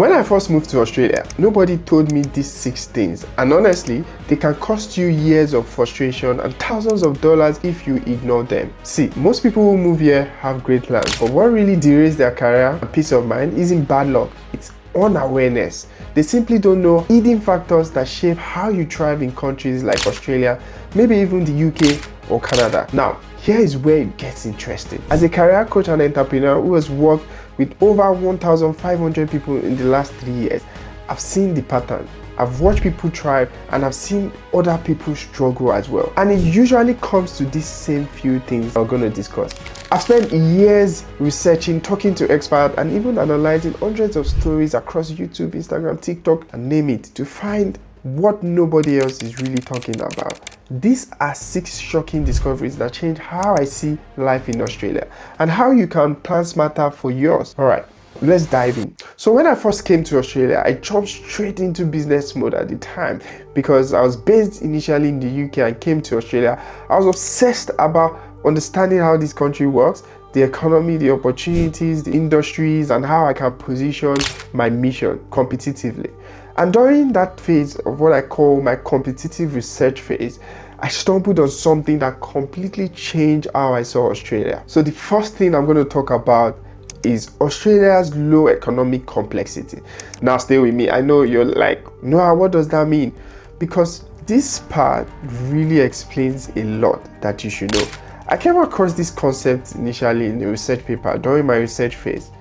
When I first moved to Australia, nobody told me these 6 things, and honestly, they can cost you years of frustration and thousands of dollars if you ignore them. See, most people who move here have great plans, but what really derails their career and peace of mind isn't bad luck, it's unawareness. They simply don't know hidden factors that shape how you thrive in countries like Australia, maybe even the UK or Canada. Now, here is where it gets interesting. As a career coach and entrepreneur who has worked with over 1,500 people in the last 3 years, I've seen the pattern. I've watched people thrive and I've seen other people struggle as well. And it usually comes to these same few things I'm going to discuss. I've spent years researching, talking to experts, and even analyzing hundreds of stories across YouTube, Instagram, TikTok, and name it, to find what nobody else is really talking about. These are 6 shocking discoveries that change how I see life in Australia and how you can plan smarter for yours. Alright, let's dive in. So when I first came to Australia, I jumped straight into business mode at the time because I was based initially in the UK and came to Australia. I was obsessed about understanding how this country works, the economy, the opportunities, the industries, and how I can position my mission competitively. And during that phase of what I call my competitive research phase, I stumbled on something that completely changed how I saw Australia. So the first thing I'm going to talk about is Australia's low economic complexity. Now stay with me. I know you're like, Noah, what does that mean? Because this part really explains a lot that you should know. I came across this concept initially in a research paper during my research phase.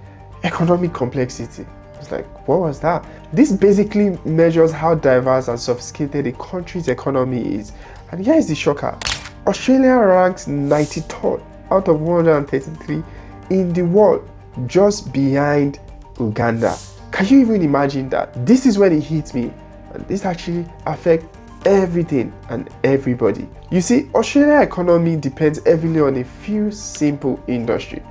Economic complexity. I was like, what was that? This basically measures how diverse and sophisticated a country's economy is. And here is the shocker. Australia ranks 93rd out of 133 in the world, just behind Uganda. Can you even imagine that? This is when it hits me, and this actually affects everything and everybody. You see, Australia's economy depends heavily on a few simple industries,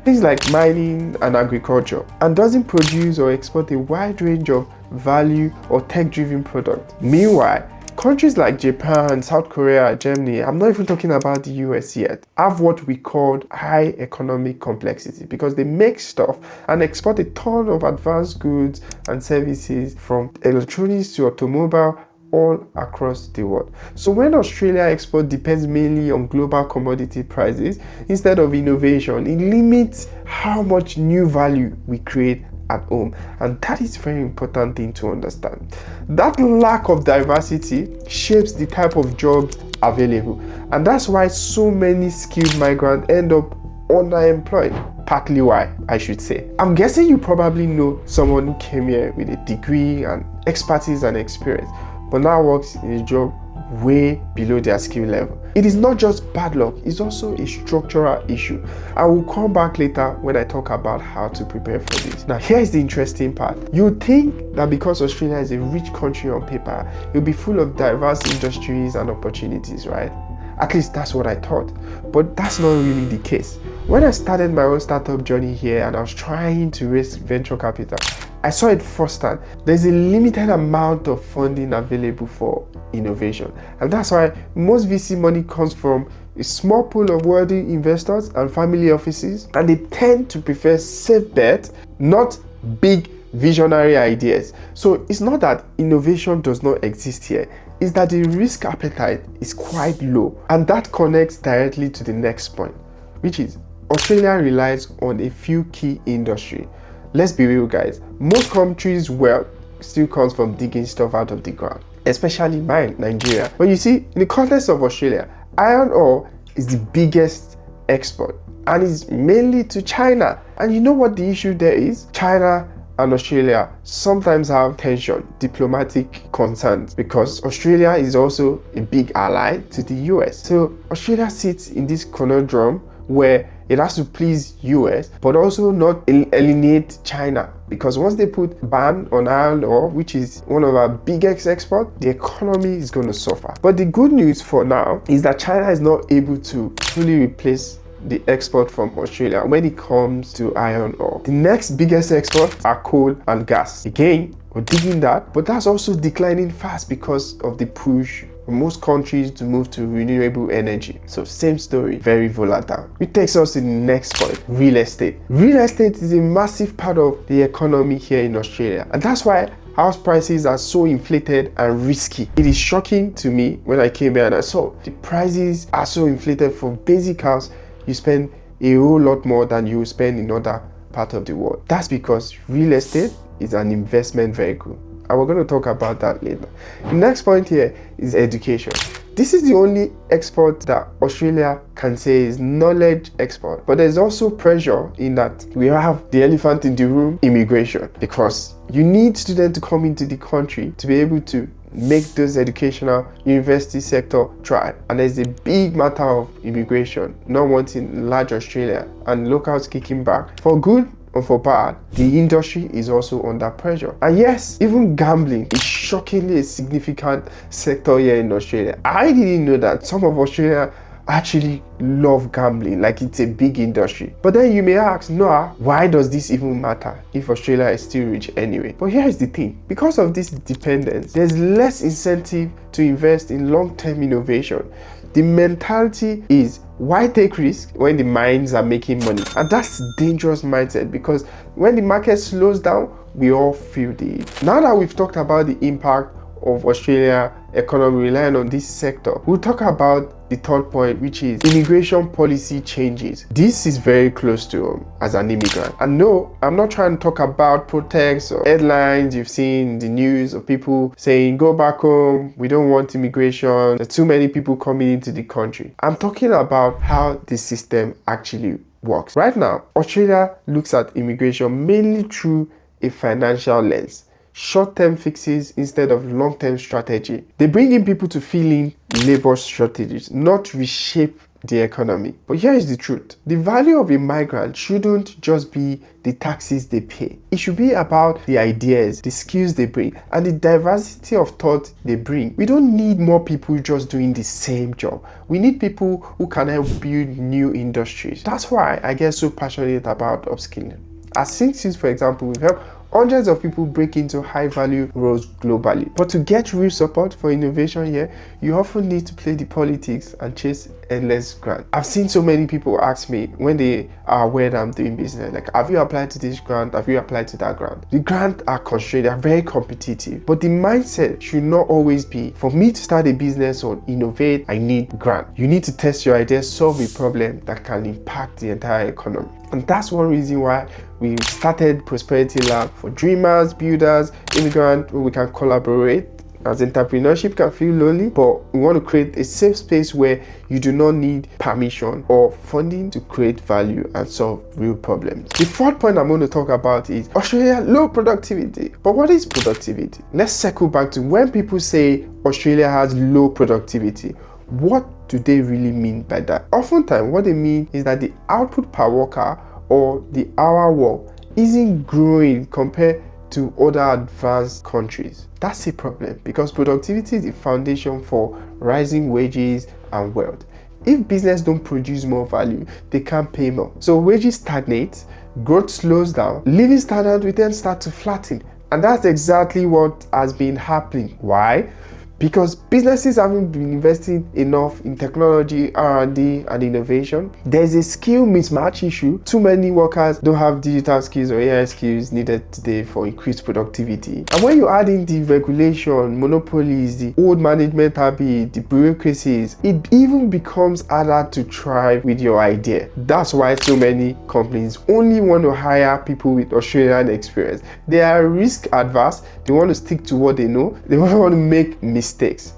things like mining and agriculture, and doesn't produce or export a wide range of value or tech-driven products. Meanwhile, countries like Japan, South Korea, Germany, I'm not even talking about the US yet, have what we call high economic complexity because they make stuff and export a ton of advanced goods and services, from electronics to automobile, all across the world. So when Australia export depends mainly on global commodity prices instead of innovation, it limits how much new value we create at home, and that is a very important thing to understand. That lack of diversity shapes the type of jobs available, and that's why so many skilled migrants end up underemployed. Partly why, I should say. I'm guessing you probably know someone who came here with a degree and expertise and experience, but now works in a job way below their skill level. It is not just bad luck, it's also a structural issue. I will come back later when I talk about how to prepare for this. Now, here is the interesting part. You think that because Australia is a rich country on paper, it will be full of diverse industries and opportunities, right? At least that's what I thought, but that's not really the case. When I started my own startup journey here and I was trying to raise venture capital, I saw it firsthand. There's a limited amount of funding available for innovation, and that's why most VC money comes from a small pool of wealthy investors and family offices, and they tend to prefer safe bets, not big visionary ideas. So it's not that innovation does not exist here, it's that the risk appetite is quite low, and that connects directly to the next point, which is Australia relies on a few key industries. Let's be real, guys. Most countries' wealth still comes from digging stuff out of the ground, especially mine, Nigeria. But you see, in the context of Australia, iron ore is the biggest export, and it's mainly to China. And you know what the issue there is? China and Australia sometimes have tension, diplomatic concerns, because Australia is also a big ally to the US. So Australia sits in this conundrum where it has to please US, but also not alienate China, because once they put ban on iron ore, which is one of our biggest exports, the economy is going to suffer. But the good news for now is that China is not able to fully replace the export from Australia when it comes to iron ore. The next biggest exports are coal and gas. Again, we're digging that, but that's also declining fast because of the push for most countries to move to renewable energy. So same story, very volatile. Which takes us to the next point, real estate. Real estate is a massive part of the economy here in Australia, and that's why house prices are so inflated and risky. It is shocking to me when I came here and I saw the prices are so inflated. For basic house, you spend a whole lot more than you spend in other parts of the world. That's because real estate is an investment vehicle, and we're going to talk about that later. The next point here is education. This is the only export that Australia can say is knowledge export. But there's also pressure in that we have the elephant in the room, immigration, because you need students to come into the country to be able to make those educational university sector thrive. And there's a big matter of immigration, not wanting large Australia and locals kicking back. For good or for bad, the industry is also under pressure. And yes, even gambling is shockingly a significant sector here in Australia. I didn't know that some of Australia actually love gambling, like it's a big industry. But then you may ask, Noah, why does this even matter if Australia is still rich anyway? But here's the thing, because of this dependence, there's less incentive to invest in long-term innovation. The mentality is, why take risks when the mines are making money? And that's a dangerous mindset, because when the market slows down, we all feel the heat. Now that we've talked about the impact of Australia economy relying on this sector, we'll talk about the third point, which is immigration policy changes. This is very close to home as an immigrant. And no, I'm not trying to talk about protests or headlines you've seen in the news of people saying, go back home, we don't want immigration, there's too many people coming into the country. I'm talking about how the system actually works. Right now, Australia looks at immigration mainly through a financial lens. Short-term fixes instead of long-term strategy. They bring in people to fill in labor shortages, not reshape the economy. But here is the truth. The value of a migrant shouldn't just be the taxes they pay. It should be about the ideas, the skills they bring, and the diversity of thought they bring. We don't need more people just doing the same job. We need people who can help build new industries. That's why I get so passionate about upskilling. At Synxes, for example, we've helped hundreds of people break into high-value roles globally. But to get real support for innovation here, you often need to play the politics and chase endless grants. I've seen so many people ask me when they are aware that I'm doing business, like, have you applied to this grant? Have you applied to that grant? The grants are constrained, they're very competitive. But the mindset should not always be, for me to start a business or innovate, I need grant. You need to test your ideas, solve a problem that can impact the entire economy. And that's one reason why we started Prosperity Lab for dreamers, builders, immigrants, where we can collaborate. As entrepreneurship can feel lonely, but we want to create a safe space where you do not need permission or funding to create value and solve real problems. The fourth point I'm going to talk about is Australia low productivity. But what is productivity? Let's circle back to when people say Australia has low productivity. What do they really mean by that? Oftentimes, what they mean is that the output per worker or the hour work isn't growing compared to other advanced countries. That's a problem, because productivity is the foundation for rising wages and wealth. If business don't produce more value, they can't pay more. So wages stagnate, growth slows down, living standards will then start to flatten. And that's exactly what has been happening. Why? Because businesses haven't been investing enough in technology, R&D, and innovation. There's a skill mismatch issue. Too many workers don't have digital skills or AI skills needed today for increased productivity. And when you add in the regulation, monopolies, the old management habit, the bureaucracies, it even becomes harder to thrive with your idea. That's why so many companies only want to hire people with Australian experience. They are risk adverse. They want to stick to what they know. They don't want to make mistakes.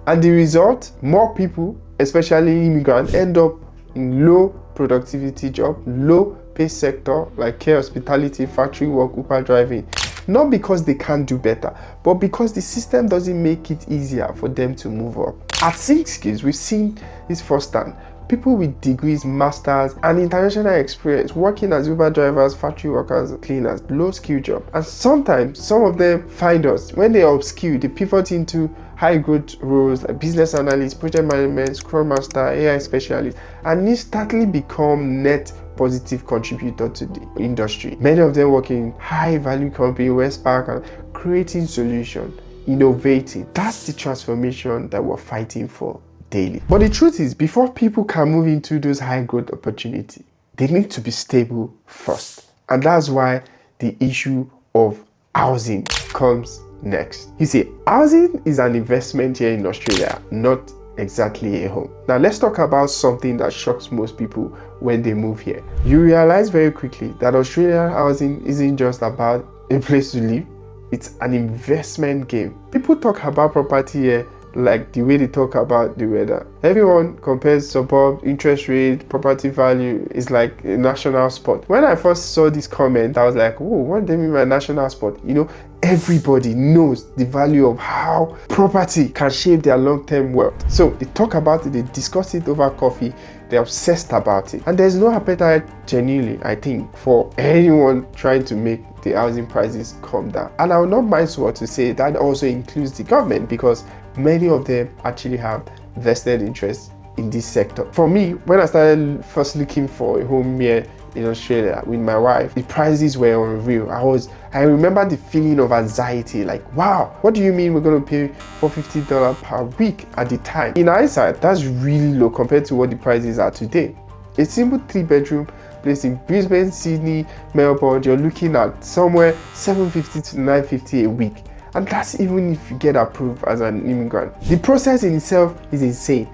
And the result, more people, especially immigrants, end up in low productivity job, low pay sector like care, hospitality, factory work, Uber driving. Not because they can't do better, but because the system doesn't make it easier for them to move up. At Synxes, we've seen this firsthand. People with degrees, masters, and international experience working as Uber drivers, factory workers, cleaners, low skill job. And sometimes some of them find us when they are upskilled, they pivot into high growth roles like business analyst, project management, scrum master, AI specialist, and instantly become net positive contributor to the industry. Many of them work in high value company, Westpac, and creating solutions innovating. That's the transformation that we're fighting for daily. But the truth is, before people can move into those high growth opportunities, they need to be stable first. And that's why the issue of housing comes next. You see, housing is an investment here in Australia, not exactly a home. Now let's talk about something that shocks most people when they move here. You realize very quickly that Australian housing isn't just about a place to live, it's an investment game. People talk about property here like the way they talk about the weather. Everyone compares suburb, interest rate, property value. Is like a national sport. When I first saw this comment, I was like, oh, what do they mean by national sport? You know, everybody knows the value of how property can shape their long-term wealth. So they talk about it, they discuss it over coffee, they're obsessed about it. And there's no appetite, genuinely, I think, for anyone trying to make the housing prices come down. And I will not mind to say that also includes the government, because many of them actually have vested interest in this sector. For me, when I started first looking for a home here in Australia with my wife, the prices were unreal. I remember the feeling of anxiety, like, wow, what do you mean we're going to pay $450 per week at the time? In hindsight, that's really low compared to what the prices are today. A simple 3-bedroom place in Brisbane, Sydney, Melbourne, you're looking at somewhere $750 to $950 a week. And that's even if you get approved as an immigrant. The process in itself is insane.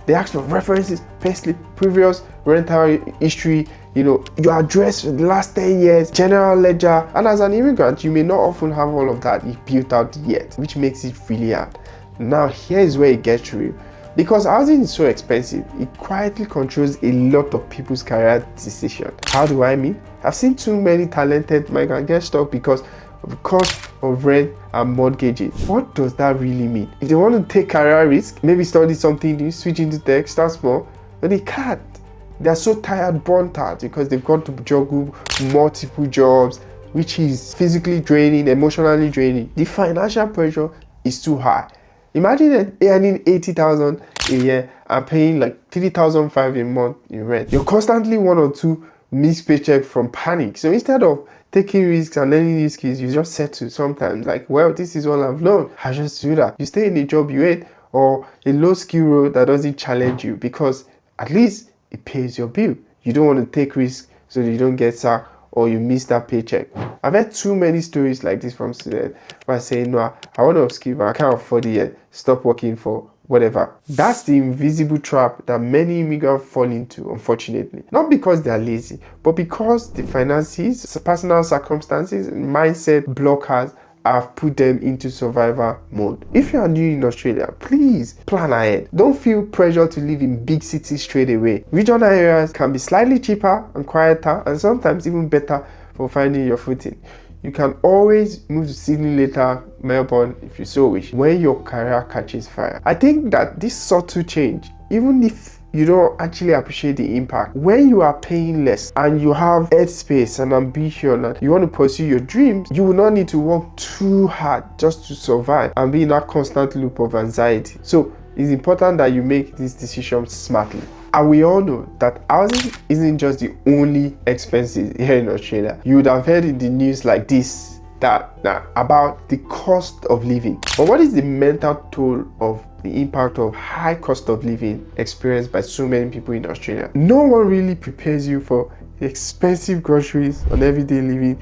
They ask for references, payslip, previous rental history, your address for the last 10 years, general ledger. And as an immigrant, you may not often have all of that built out yet, which makes it really hard. Now, here is where it gets real. Because housing is so expensive, it quietly controls a lot of people's career decisions. How do I mean? I've seen too many talented migrants get stuck because of the cost of rent and mortgages. What does that really mean? If they want to take career risk, maybe study something new, switch into tech, start small, but they can't. They're so tired, burnt out, because they've got to juggle multiple jobs, which is physically draining, emotionally draining. The financial pressure is too high. Imagine earning $80,000 a year and paying like $3,500 a month in rent. You're constantly 1 or 2 missed paycheck from panic. So instead of taking risks and learning new skills, you just settle sometimes, like, well, this is all I've learned, I just do that. You stay in a job you hate or a low skill role that doesn't challenge you, because at least it pays your bill. You don't want to take risks so that you don't get sacked or you miss that paycheck. I've heard too many stories like this from students who are saying, no, I want to upskill, but I can't afford it yet. Stop working for whatever. That's the invisible trap that many immigrants fall into, unfortunately. Not because they are lazy, but because the finances, personal circumstances, and mindset blockers have put them into survival mode. If you are new in Australia, please plan ahead. Don't feel pressure to live in big cities straight away. Regional areas can be slightly cheaper and quieter, and sometimes even better for finding your footing. You can always move to Sydney later, Melbourne, if you so wish, when your career catches fire. I think that this subtle change, even if you don't actually appreciate the impact, when you are paying less and you have headspace and ambition and you want to pursue your dreams, you will not need to work too hard just to survive and be in that constant loop of anxiety. So it's important that you make these decisions smartly. And we all know that housing isn't just the only expenses here in Australia. You would have heard in the news like this about the cost of living. But what is the mental toll of the impact of high cost of living experienced by so many people in Australia? No one really prepares you for expensive groceries on everyday living,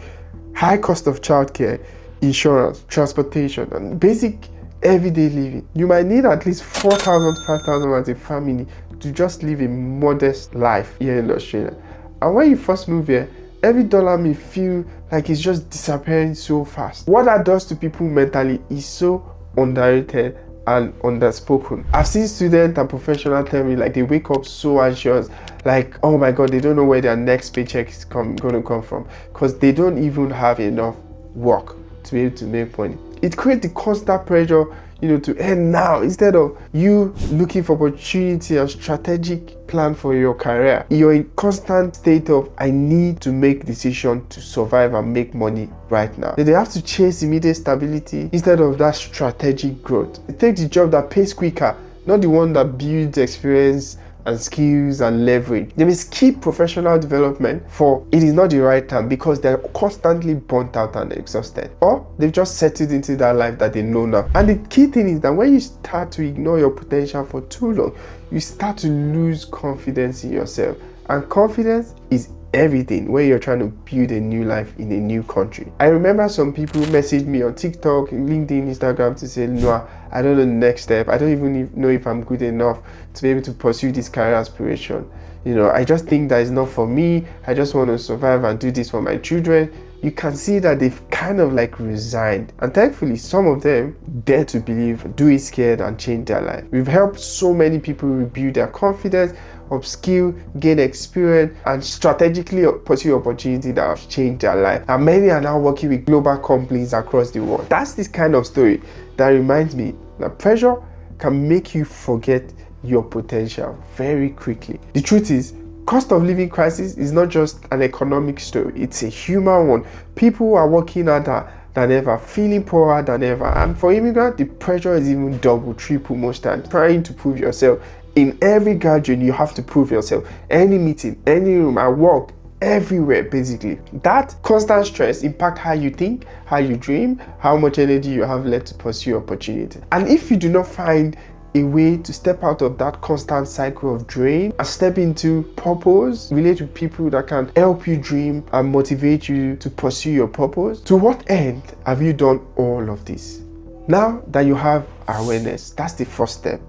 high cost of childcare, insurance, transportation, and basic everyday living. You might need at least $4,000, $5,000 as a family to just live a modest life here in Australia. And when you first move here, every dollar may feel like it's just disappearing so fast. What that does to people mentally is so underrated and underspoken. I've seen students and professionals tell me like they wake up so anxious, like, oh my god, they don't know where their next paycheck is going to come from, because they don't even have enough work to be able to make money. It creates the constant pressure, to earn now, instead of you looking for opportunity and strategic plan for your career. You're in constant state of, I need to make decision to survive and make money right now. They have to chase immediate stability instead of that strategic growth. They take the job that pays quicker, not the one that builds experience and skills and leverage. They may skip professional development for it is not the right time because they're constantly burnt out and exhausted, or they've just settled into that life that they know now. And the key thing is that when you start to ignore your potential for too long, you start to lose confidence in yourself. And confidence is everything when you're trying to build a new life in a new country. I remember some people messaged me on TikTok, LinkedIn, Instagram to say, Noah, I don't know the next step. I don't even know if I'm good enough to be able to pursue this career aspiration. I just think that it's not for me. I just want to survive and do this for my children. You can see that they've kind of like resigned. And thankfully, some of them dare to believe, do it scared, and change their life. We've helped so many people rebuild their confidence, upskill, gain experience, and strategically pursue opportunities that have changed their life. And many are now working with global companies across the world. That's this kind of story that reminds me that pressure can make you forget your potential very quickly. The truth is, cost of living crisis is not just an economic story, it's a human one. People are working harder than ever, feeling poorer than ever. And for immigrants, the pressure is even double, triple most times. Trying to prove yourself. In every gathering, you have to prove yourself. Any meeting, any room, at work, everywhere basically. That constant stress impacts how you think, how you dream, how much energy you have left to pursue opportunity. And if you do not find a way to step out of that constant cycle of drain and step into purpose, relate with people that can help you dream and motivate you to pursue your purpose, to what end have you done all of this? Now that you have awareness, that's the first step.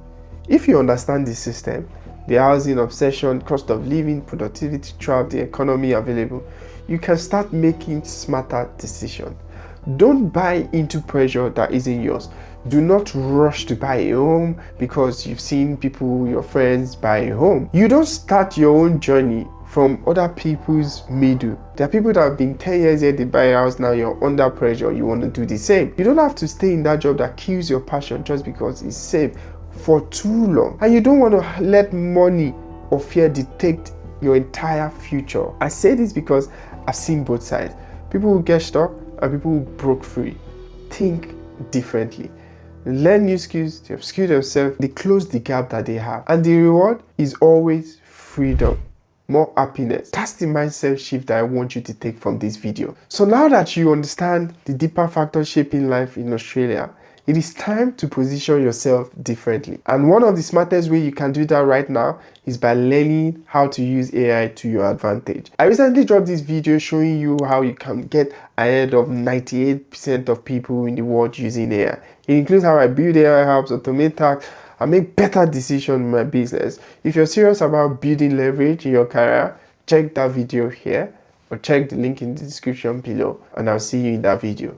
If you understand the system, the housing obsession, cost of living, productivity trap, the economy available, you can start making smarter decisions. Don't buy into pressure that isn't yours. Do not rush to buy a home because you've seen people, your friends, buy a home. You don't start your own journey from other people's middle. There are people that have been 10 years here, they buy a house, now you're under pressure, you want to do the same. You don't have to stay in that job that kills your passion just because it's safe for too long. And you don't want to let money or fear dictate your entire future. I say this because I've seen both sides. People who get stuck and people who broke free. Think differently. Learn new skills to upskill themselves. They close the gap that they have. And the reward is always freedom, more happiness. That's the mindset shift that I want you to take from this video. So now that you understand the deeper factors shaping life in Australia, it is time to position yourself differently. And one of the smartest ways you can do that right now is by learning how to use AI to your advantage. I recently dropped this video showing you how you can get ahead of 98% of people in the world using AI. It includes how I build AI, helps automate tasks, and make better decisions in my business. If you're serious about building leverage in your career, check that video here or check the link in the description below, and I'll see you in that video.